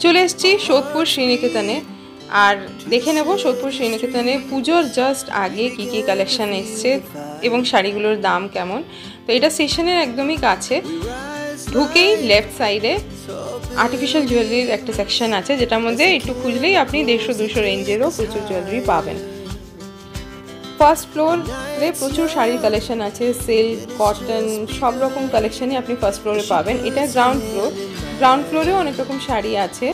চলে এসেছি সোদপুর শ্রীনিকেতনে। আর দেখে নেব সোদপুর শ্রীনিকেতনে পুজোর জাস্ট আগে কি কি কালেকশন এসছে এবং শাড়িগুলোর দাম কেমন। তো এটা স্টেশনের একদমই কাছে, ঢুকেই লেফট সাইডে আর্টিফিশিয়াল জুয়েলারির একটা সেকশন আছে, যেটার মধ্যে একটু খুঁজলেই আপনি 150-200 রেঞ্জেরও প্রচুর জুয়েলারি পাবেন। ফার্স্ট ফ্লোরে প্রচুর শাড়ির কালেকশন আছে, সিল্ক, কটন, সব রকম কালেকশনই আপনি ফার্স্ট ফ্লোরে পাবেন। এটা গ্রাউন্ড ফ্লোর, গ্রাউন্ড ফ্লোরেও অনেক রকম শাড়ি আছে।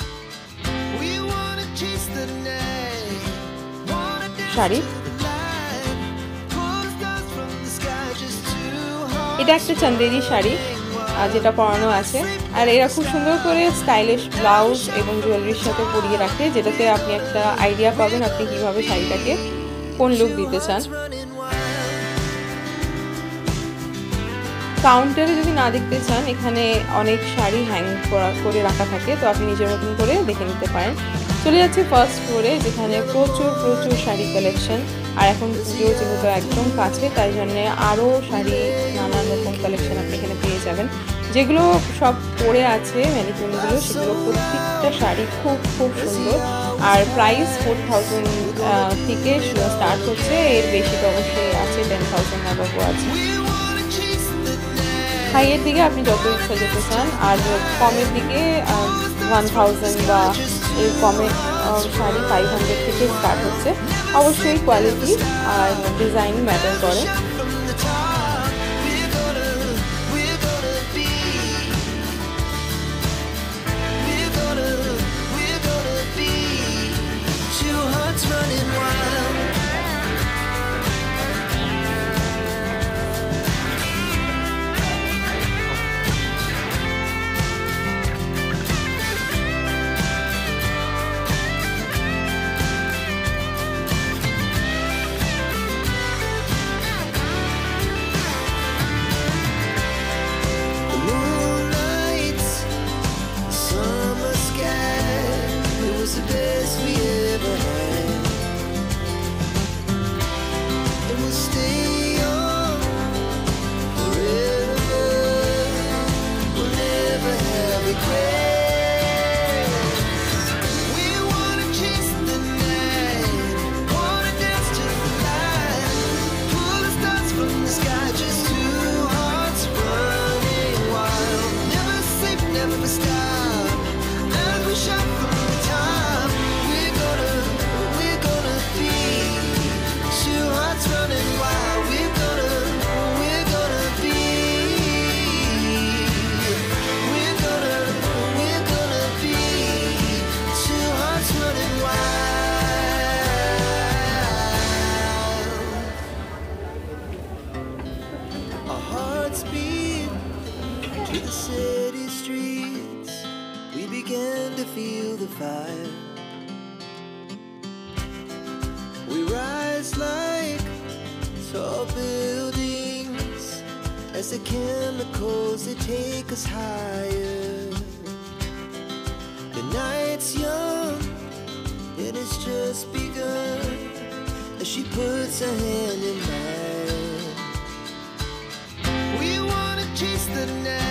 শাড়ি এটা একটা চন্দেরি শাড়ি যেটা পরানো আছে, আর এরা খুব সুন্দর করে স্টাইলিশ ব্লাউজ এবং জুয়েলারির সাথে পরিয়ে রাখে, যেটাতে আপনি একটা আইডিয়া পাবেন আপনি কিভাবে শাড়িটাকে কোন লুক দিতে চান। কাউন্টারে যদি না দেখতে চান, এখানে অনেক শাড়ি হ্যাং করে রাখা থাকে, তো আপনি নিজের মতন করে দেখে নিতে পারেন। চলে যাচ্ছি ফার্স্ট ফ্লোরে, যেখানে প্রচুর প্রচুর শাড়ি কালেকশন। আর এখন পুজো যেহেতু একদম কাছে, তাই জন্যে আরও শাড়ি নানান রকম কালেকশন আপনি এখানে পেয়ে যাবেন। যেগুলো সব পরে আছে ম্যানিকুইনগুলো, সেগুলো প্রত্যেকটা শাড়ি খুব খুব সুন্দর। আর প্রাইস 4000 থেকে স্টার্ট হচ্ছে, এর বেশি তো অবশ্যই আছে, 10,000 অ্যাবাভও আছে। হাইয়ের দিকে আপনি যত ইচ্ছা যেতে চান, আর কমের দিকে 1000 বা এর কমে শাড়ি 500 থেকে স্টার্ট হচ্ছে। অবশ্যই কোয়ালিটি আর ডিজাইন ম্যাটার করে। Feel the fire. We rise like tall buildings as the chemicals they take us higher. The night's young and it's just begun as she puts her hand in mine. We wanna chase the night.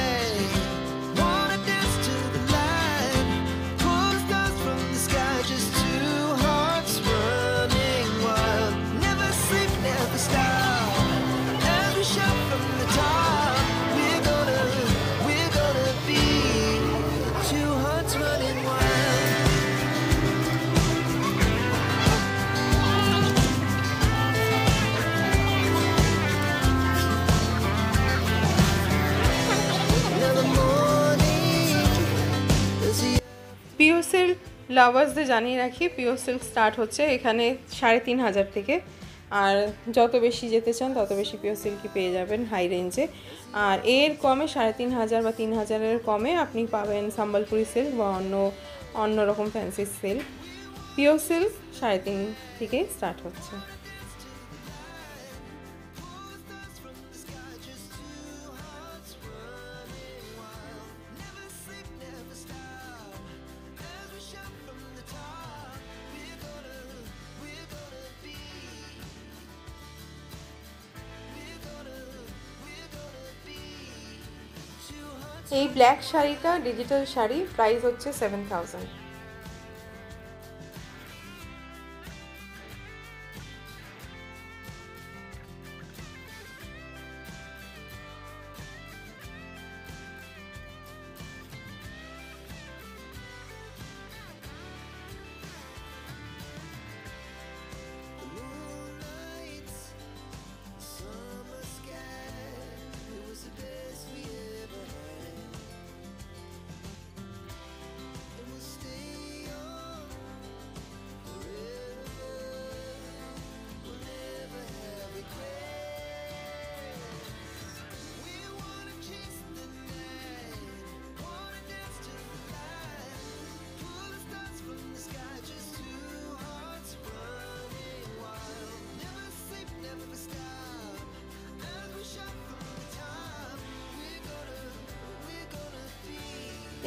Pure silk লাভার্সদের জানিয়ে রাখি, pure silk start হচ্ছে এখানে 3500 থেকে, আর যত বেশি যেতে চান তত বেশি পিওর সিল্কই পেয়ে যাবেন হাই রেঞ্জে। আর এর কমে 3500 বা 3000-এর কমে আপনি পাবেন সম্বলপুরি সিল্ক বা অন্য রকম ফ্যান্সি সিল্ক। পিওর সিল্ক 3.5 থেকে স্টার্ট হচ্ছে। এই ব্ল্যাক শাড়িটা ডিজিটাল শাড়ি, প্রাইস হচ্ছে 7000।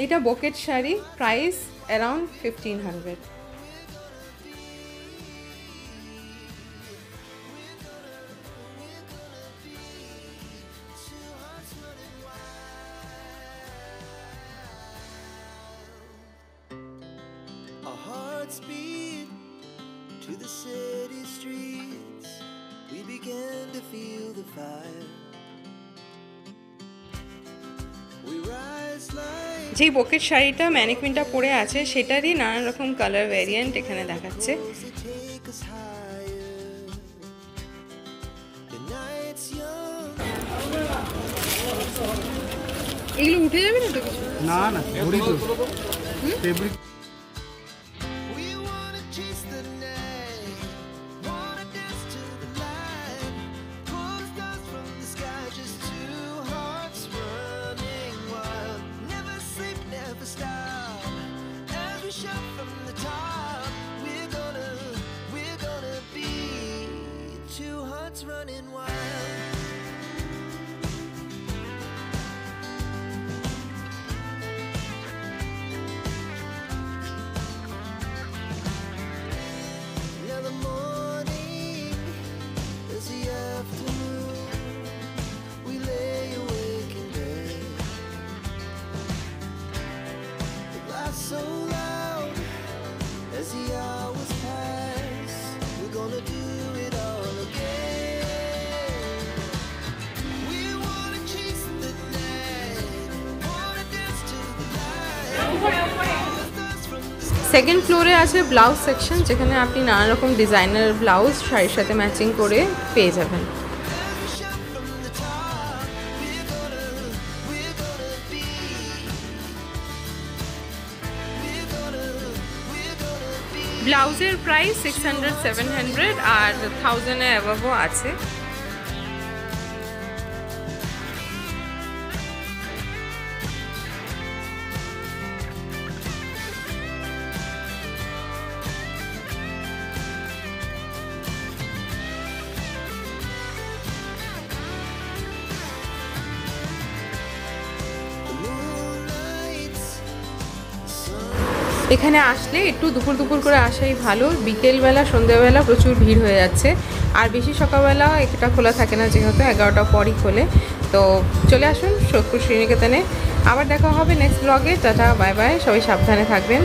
এটা বোকেট sari, price around 1500। Our hearts beat to the city streets. We began to feel the fire. We rise like যেই বোকেট শাড়িটা ম্যানিকুইনটা পরে আছে সেটারই নানান রকম কালার ভ্যারিয়েন্ট এখানে দেখাচ্ছে। those that take us higher. The night's young. এগুলো উঠে যাবে না তো কিছু? না না ঘুরি তো fabric We wanna chase the night, wanna dance to the light, pull the stars from the sky, just two hearts running wild. Never sleep, never stop, as we shout from the top. We're gonna be two hearts running wild. Now the morning is the afternoon. We lay awake in bed. The laughs so loud as the hours pass. We're gonna do it all again. We wanna chase the night, wanna dance to the light. All the stars from the sky. Second ফ্লোরে আছে blouse section, যেখানে আপনি নানা রকম designer blouse শাড়ির সাথে matching করে পেয়ে যাবেন। Shout from the top. We're gonna be. We're gonna be. ব্লাউজের প্রাইস 600-700 আর 1000 এর অ্যাভাবও আছে। The moonlights, sun. এখানে আসলে একটু দুপুর দুপুর করে আসাই ভালো। বিকেলবেলা সন্ধ্যাবেলা প্রচুর ভিড় হয়ে যাচ্ছে, আর বেশি সকালবেলা এটা খোলা থাকে না, যেহেতু 11টা পরই খোলে। তো চলে আসুন সোদপুর শ্রীনিকেতনে। আবার দেখা হবে নেক্সট ব্লগে। টাটা, বাই বাই, সবাই সাবধানে থাকবেন।